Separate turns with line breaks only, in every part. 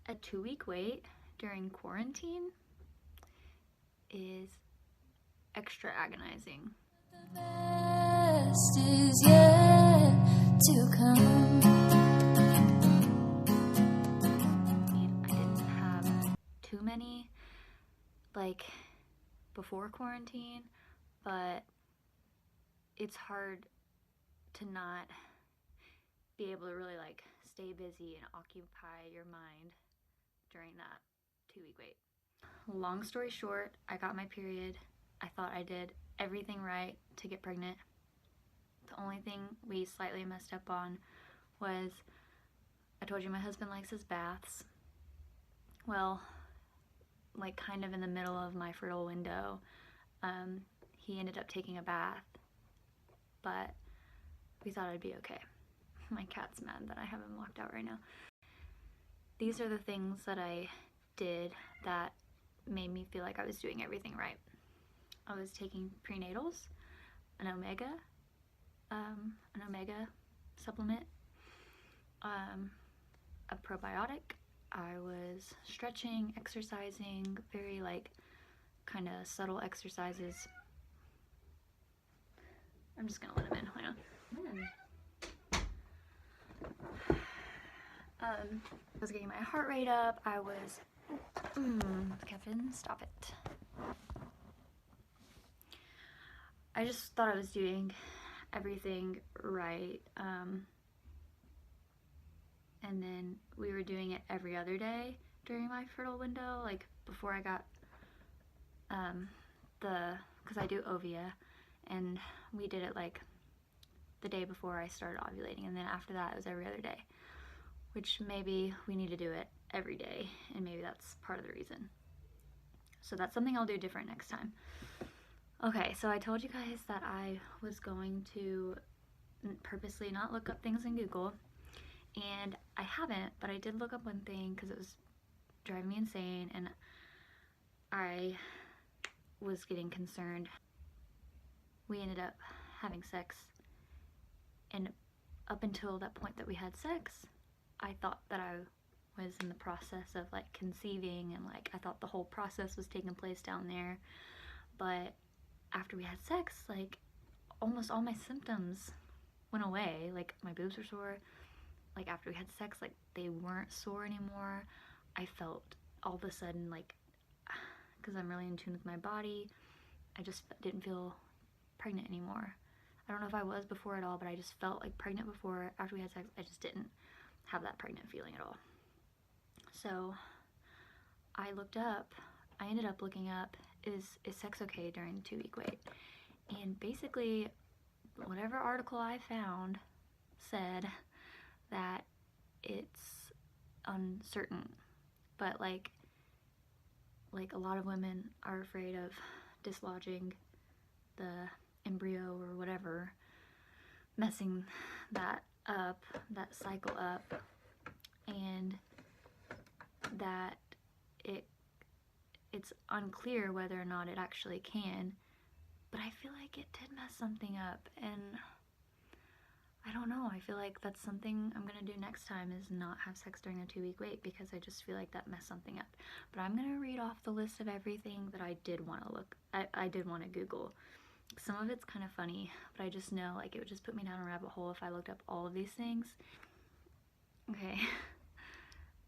A 2-week wait during quarantine is extra agonizing.
The best is yet to come.
I didn't have too many like before quarantine, but it's hard to not be able to really like stay busy and occupy your mind during that 2-week wait. Long story short, I got my period. I thought I did everything right to get pregnant. The only thing we slightly messed up on was, I told you my husband likes his baths. Well, like kind of in the middle of my fertile window, he ended up taking a bath, but we thought it'd be okay. My cat's mad that I have him locked out right now. These are the things that I did that made me feel like I was doing everything right. I was taking prenatals, an omega supplement, a probiotic. I was stretching, exercising, very like kind of subtle exercises. I'm just gonna let him in. Hold on. I was getting my heart rate up. I was, Kevin, stop it. I just thought I was doing everything right. And then we were doing it every other day during my fertile window, like before I got because I do ovia, and we did it like the day before I started ovulating, and then after that it was every other day, which maybe we need to do it every day, and maybe that's part of the reason. So that's something I'll do different next time. Okay, so I told you guys that I was going to purposely not look up things in Google, and I haven't, but I did look up one thing because it was driving me insane, and I was getting concerned. We ended up having sex, and up until that point that we had sex, I thought that I was in the process of like conceiving, and like I thought the whole process was taking place down there. But after we had sex, like almost all my symptoms went away. Like my boobs were sore. Like after we had sex, like they weren't sore anymore. I felt all of a sudden like, because I'm really in tune with my body, I just didn't feel pregnant anymore. I don't know if I was before at all, but I just felt like pregnant before. After we had sex, I just didn't have that pregnant feeling at all. So I ended up looking up, is sex okay during the 2-week wait? And basically, whatever article I found said that it's uncertain, but like a lot of women are afraid of dislodging the embryo or whatever, messing that up, that cycle up, and that it's unclear whether or not it actually can. But I feel like it did mess something up, and I don't know. I feel like that's something I'm gonna do next time, is not have sex during a 2-week wait, because I just feel like that messed something up. But I'm gonna read off the list of everything that I did want to I did want to Google. Some of it's kind of funny, but I just know like it would just put me down a rabbit hole if I looked up all of these things. Okay.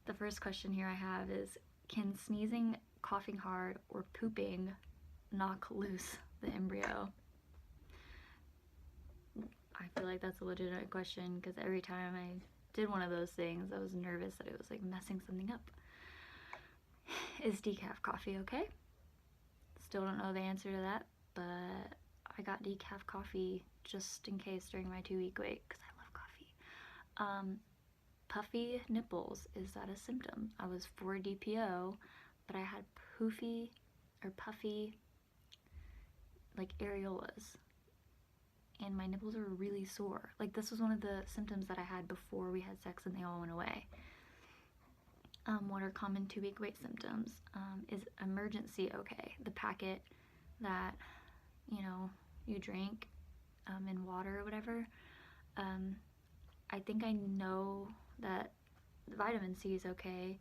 The first question here I have is, can sneezing, coughing hard, or pooping knock loose the embryo? I feel like that's a legitimate question, because every time I did one of those things, I was nervous that it was like messing something up. Is decaf coffee okay? Still don't know the answer to that, but I got decaf coffee just in case during my 2-week wait, because I love coffee. Puffy nipples, is that a symptom? I was 4 DPO, but I had puffy like areolas, and my nipples are really sore. Like this was one of the symptoms that I had before we had sex, and they all went away. What are common 2-week wait symptoms? Is emergency okay? The packet that, you know, you drink in water or whatever. I think I know that vitamin C is okay,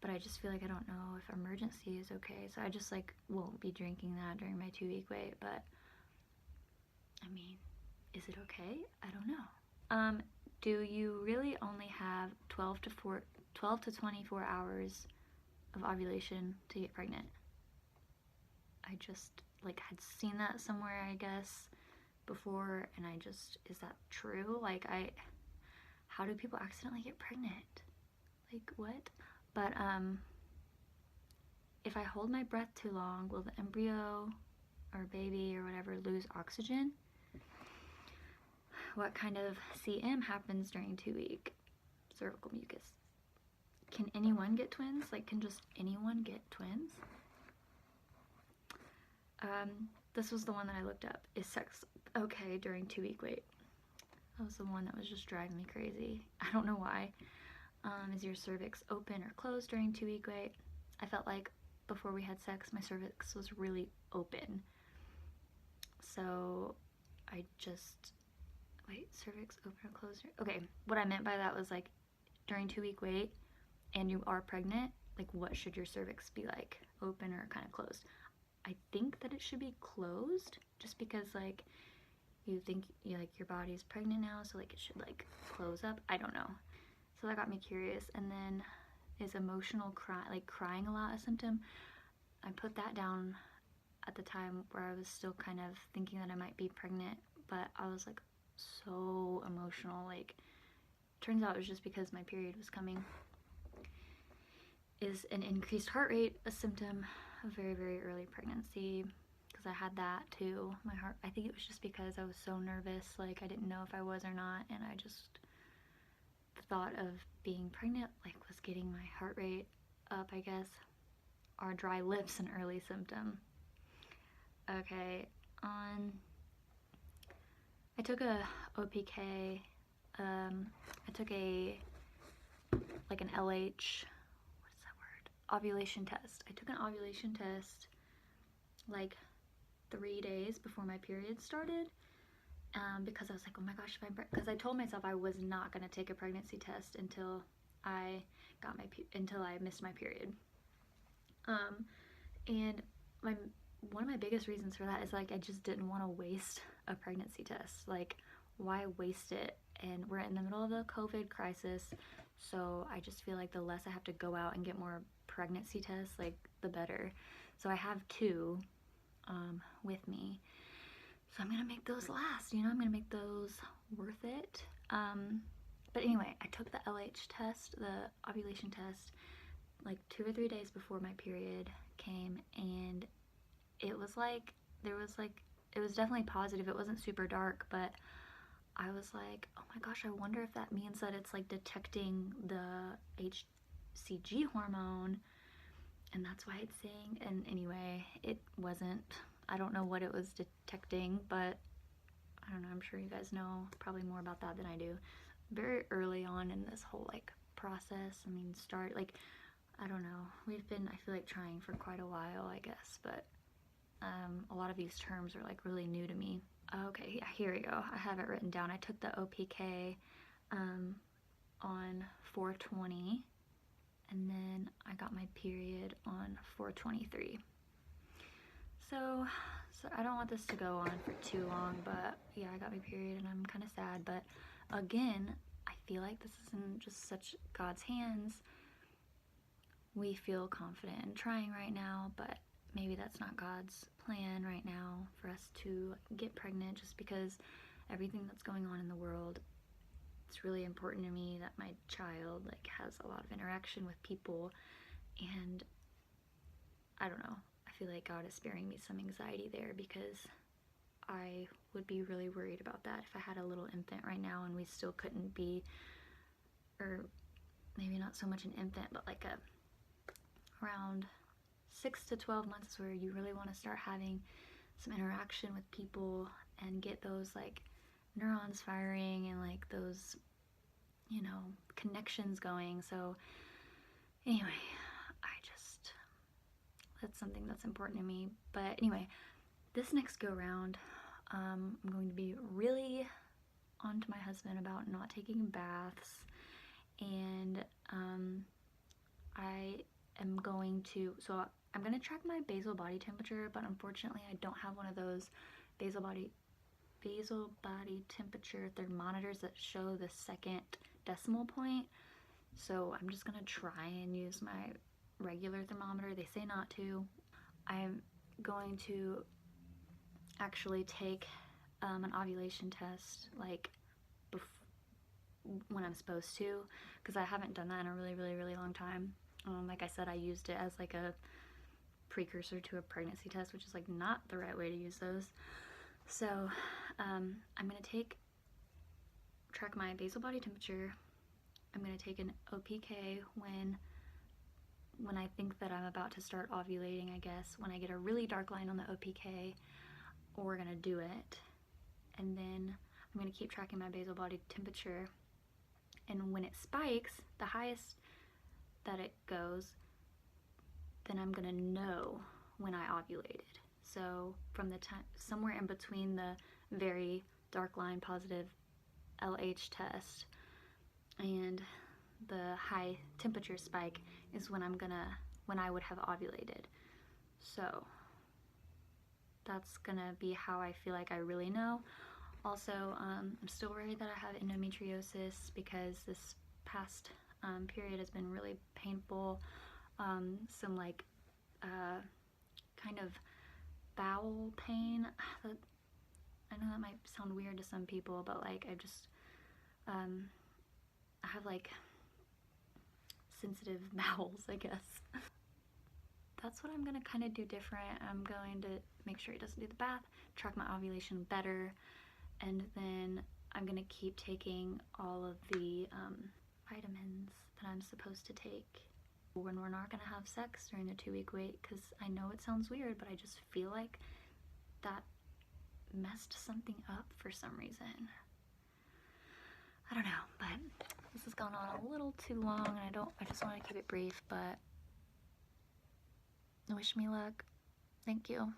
but I just feel like I don't know if emergency is okay, so I just like won't be drinking that during my 2-week wait. But I mean, is it okay? I don't know. Do you really only have 12 to 24 hours of ovulation to get pregnant? I just like had seen that somewhere, I guess, before, and I just, is that true? Like, how do people accidentally get pregnant? Like, what? But if I hold my breath too long, will the embryo or baby or whatever lose oxygen? What kind of CM happens during 2-week? Cervical mucus. Can anyone get twins? Like, can just anyone get twins? This was the one that I looked up. Is sex okay during 2-week wait? That was the one that was just driving me crazy. I don't know why. Is your cervix open or closed during 2-week wait? I felt like before we had sex, my cervix was really open. So I just, wait, cervix open or closed? Okay, what I meant by that was like during 2-week wait and you are pregnant, like what should your cervix be like? Open or kind of closed? I think that it should be closed, just because like you think like your body's pregnant now, so like it should like close up. I don't know. So that got me curious. And then is emotional crying a lot a symptom? I put that down at the time where I was still kind of thinking that I might be pregnant, but I was like so emotional. Like, turns out it was just because my period was coming. Is an increased heart rate a symptom of very, very early pregnancy? Because I had that too. My heart, I think it was just because I was so nervous, like I didn't know if I was or not, and I just, the thought of being pregnant like was getting my heart rate up, I guess. Are dry lips an early symptom? Okay, I took a OPK, I took like an LH, what is that word? Ovulation test. I took an ovulation test like 3 days before my period started, because I was like, oh my gosh, because I told myself I was not going to take a pregnancy test until I missed my period. And one of my biggest reasons for that is like I just didn't want to waste a pregnancy test. Like, why waste it? And we're in the middle of a COVID crisis, so I just feel like the less I have to go out and get more pregnancy tests, like the better. So I have 2 with me, so I'm gonna make those last. I'm gonna make those worth it. But anyway, I took the LH test, the ovulation test, like 2 or 3 days before my period came, and it was like, it was definitely positive. It wasn't super dark, but I was like, oh my gosh, I wonder if that means that it's like detecting the HCG hormone, and that's why it's saying. And anyway, it wasn't. I don't know what it was detecting, but I don't know, I'm sure you guys know probably more about that than I do. Very early on in this whole like process, I mean, I don't know, we've been, I feel like, trying for quite a while, I guess, but a lot of these terms are like really new to me. Okay, yeah, here we go. I have it written down. I took the OPK on 4/20, and then I got my period on 4/23. So I don't want this to go on for too long, but yeah, I got my period and I'm kind of sad. But again, I feel like this is in just such God's hands. We feel confident in trying right now, but maybe that's not God's plan right now for us to get pregnant, just because everything that's going on in the world, it's really important to me that my child like has a lot of interaction with people, and I don't know, I feel like God is sparing me some anxiety there, because I would be really worried about that if I had a little infant right now and we still couldn't be, or maybe not so much an infant, but like around 6 to 12 months where you really want to start having some interaction with people and get those like neurons firing and like those, connections going. So anyway, that's something that's important to me. But anyway, this next go round, I'm going to be really on to my husband about not taking baths, and I am going to, so I'm going to track my basal body temperature, but unfortunately I don't have one of those basal body temperature thermometers that show the second decimal point. So I'm just gonna try and use my regular thermometer. They say not to. I'm going to actually take an ovulation test like when I'm supposed to, because I haven't done that in a really long time. Like I said, I used it as like a precursor to a pregnancy test, which is like not the right way to use those. So I'm gonna track my basal body temperature. I'm gonna take an OPK when I think that I'm about to start ovulating, I guess. When I get a really dark line on the OPK, we're gonna do it. And then I'm gonna keep tracking my basal body temperature. And when it spikes, the highest that it goes, then I'm gonna know when I ovulated. So from the time, somewhere in between the very dark line positive LH test and the high temperature spike is when I would have ovulated. So that's gonna be how I feel like I really know. Also, I'm still worried that I have endometriosis because this past period has been really painful. Some like kind of bowel pain. I know that might sound weird to some people, but like I have like sensitive bowels, I guess. That's what I'm gonna kind of do different. I'm going to make sure he doesn't do the bath, track my ovulation better, and then I'm gonna keep taking all of the vitamins that I'm supposed to take when we're not gonna have sex during the 2-week wait, because I know it sounds weird, but I just feel like that messed something up for some reason. I don't know, but this has gone on a little too long, and I just want to keep it brief, but wish me luck. Thank you.